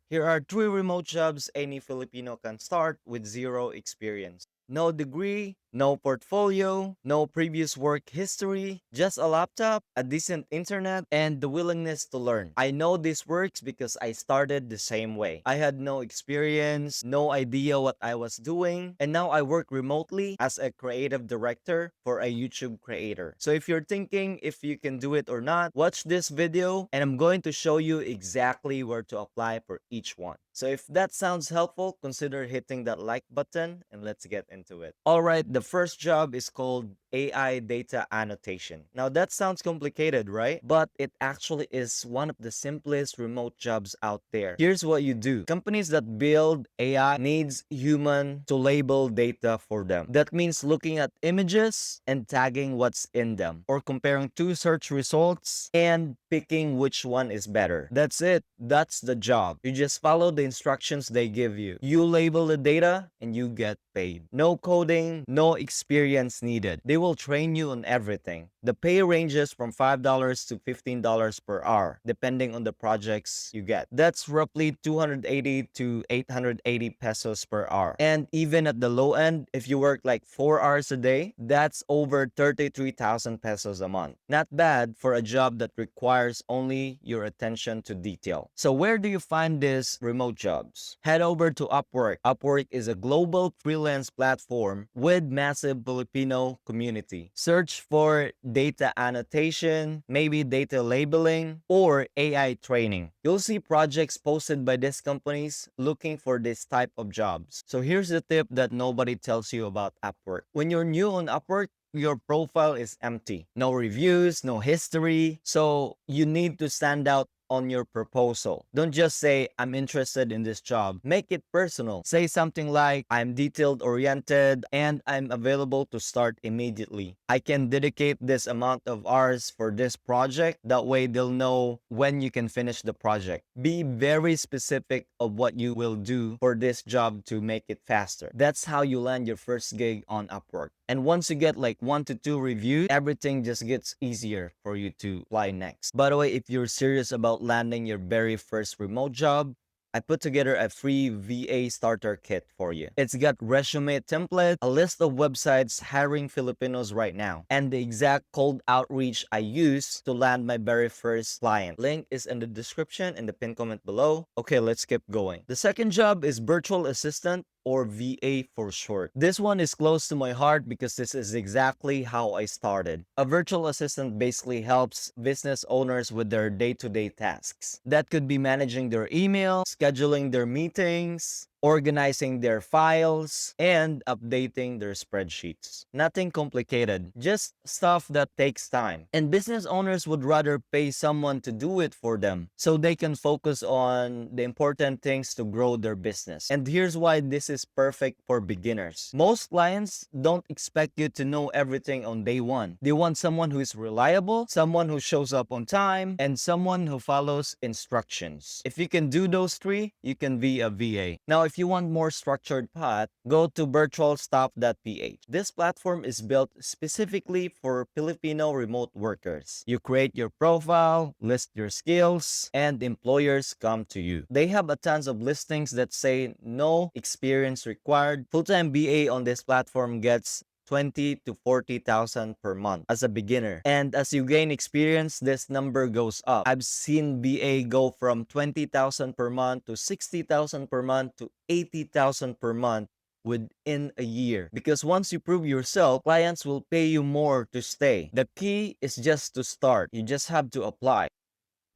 Here are three remote jobs any Filipino can start with zero experience. No degree, no portfolio, no previous work history, just a laptop, a decent internet, and the willingness to learn. I know this works because I started the same way. I had no experience, no idea what I was doing, and now I work remotely as a creative director for a YouTube creator. So if you're thinking if you can do it or not, watch this video and I'm going to show you exactly where to apply for each one. So if that sounds helpful, consider hitting that like button and let's get into it. All right, the first job is called AI data annotation. Now that sounds complicated, right? But it actually is one of the simplest remote jobs out there. Here's what you do. Companies that build AI needs human to label data for them. That means looking at images and tagging what's in them or comparing two search results and picking which one is better. That's it. That's the job. You just follow the instructions they give you. You label the data and you get paid. No coding, no experience needed. They will train you on everything. The pay ranges from $5 to $15 per hour, depending on the projects you get. That's roughly 280 to 880 pesos per hour. And even at the low end, if you work like 4 hours a day, that's over 33,000 pesos a month. Not bad for a job that requires only your attention to detail. So where do you find these remote jobs? Head over to Upwork. Upwork is a global freelance platform with massive Filipino community. Search for data annotation, maybe data labeling, or AI training. You'll see projects posted by these companies looking for this type of jobs. So here's the tip that nobody tells you about Upwork. When you're new on Upwork, your profile is empty. No reviews, no history. So you need to stand out on your proposal. Don't just say, I'm interested in this job. Make it personal. Say something like, I'm detailed oriented and I'm available to start immediately. I can dedicate this amount of hours for this project. That way they'll know when you can finish the project. Be very specific of what you will do for this job to make it faster. That's how you land your first gig on Upwork. And once you get like 1 to 2 reviews, everything just gets easier for you to apply next. By the way, if you're serious about landing your very first remote job, I put together a free VA starter kit for you. It's got resume template, a list of websites hiring Filipinos right now, and the exact cold outreach I use to land my very first client. Link is in the description and the pinned comment below. Okay, let's keep going. The second job is virtual assistant or VA for short. This one is close to my heart because this is exactly how I started. A virtual assistant basically helps business owners with their day-to-day tasks. That could be managing their email, scheduling their meetings, organizing their files, and updating their spreadsheets. Nothing complicated, just stuff that takes time. And business owners would rather pay someone to do it for them so they can focus on the important things to grow their business. And here's why this is perfect for beginners. Most clients don't expect you to know everything on day one. They want someone who is reliable, someone who shows up on time, and someone who follows instructions. If you can do those three, you can be a VA. Now, if you want more structured path, go to virtualstaff.ph. This platform is built specifically for Filipino remote workers. You create your profile, list your skills, and employers come to you. They have a tons of listings that say no experience required. Full-time BA on this platform gets 20 to 40,000 per month as a beginner. And as you gain experience, this number goes up. I've seen BA go from 20,000 per month to 60,000 per month to 80,000 per month within a year. Because once you prove yourself, clients will pay you more to stay. The key is just to start. You just have to apply.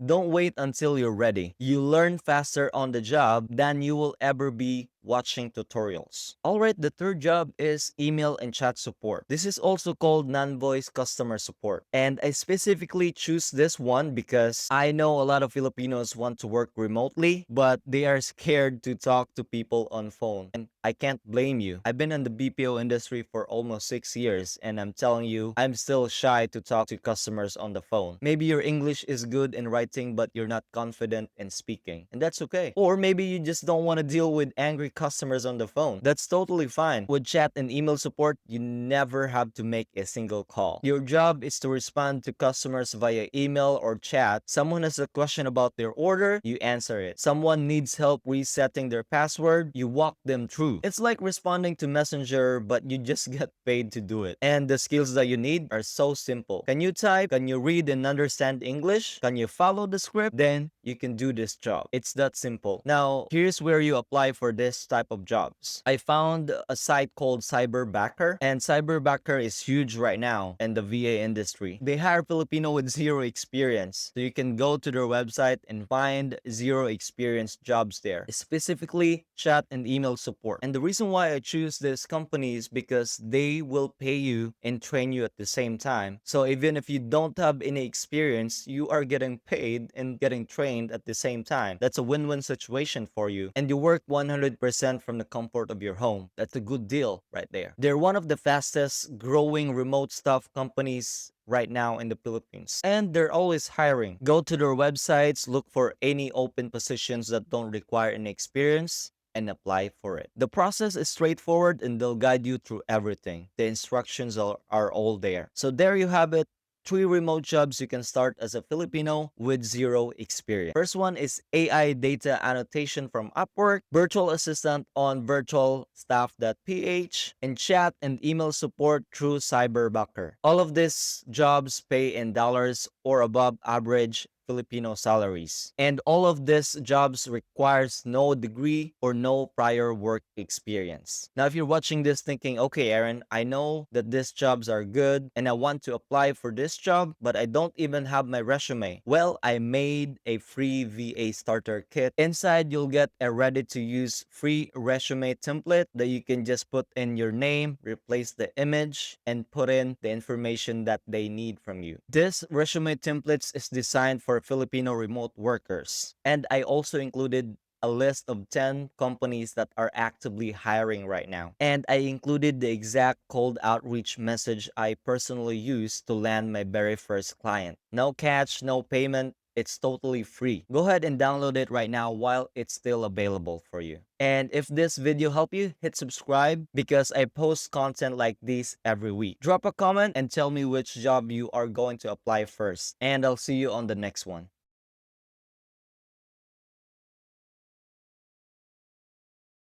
Don't wait until you're ready. You learn faster on the job than you will ever be watching tutorials. Alright, the third job is email and chat support. This is also called non-voice customer support. And I specifically choose this one because I know a lot of Filipinos want to work remotely, but they are scared to talk to people on phone. And I can't blame you. I've been in the BPO industry for almost 6 years and I'm telling you, I'm still shy to talk to customers on the phone. Maybe your English is good in writing but you're not confident in speaking. And that's okay. Or maybe you just don't want to deal with angry customers on the phone. That's totally fine. With chat and email support, you never have to make a single call. Your job is to respond to customers via email or chat. Someone has a question about their order, you answer it. Someone needs help resetting their password, you walk them through. It's like responding to Messenger, but you just get paid to do it. And the skills that you need are so simple. Can you type? Can you read and understand English? Can you follow the script? Then you can do this job. It's that simple. Now, here's where you apply for this type of jobs. I found a site called Cyberbacker, and Cyberbacker is huge right now in the VA industry. They hire Filipino with zero experience. So you can go to their website and find zero experience jobs there, specifically chat and email support. And the reason why I choose this company is because they will pay you and train you at the same time. So even if you don't have any experience, you are getting paid and getting trained at the same time. That's a win-win situation for you. And you work 100% from the comfort of your home. That's a good deal right there. They're one of the fastest growing remote staff companies right now in the Philippines. And they're always hiring. Go to their websites, look for any open positions that don't require any experience, and apply for it. The process is straightforward and they'll guide you through everything. The instructions are all there. So there you have it. 3 remote jobs you can start as a Filipino with zero experience. First one is AI data annotation from Upwork, virtual assistant on virtualstaff.ph, and chat and email support through Cyberbacker. All of these jobs pay in dollars or above average Filipino salaries. And all of these jobs requires no degree or no prior work experience. Now, if you're watching this thinking, okay, Aaron, I know that these jobs are good and I want to apply for this job, but I don't even have my resume. Well, I made a free VA starter kit. Inside, you'll get a ready-to-use free resume template that you can just put in your name, replace the image, and put in the information that they need from you. This resume templates is designed for Filipino remote workers. And I also included a list of 10 companies that are actively hiring right now. And I included the exact cold outreach message I personally used to land my very first client. No catch, no payment. It's totally free. Go ahead and download it right now while it's still available for you. And if this video helped you, hit subscribe because I post content like this every week. Drop a comment and tell me which job you are going to apply first. And I'll see you on the next one.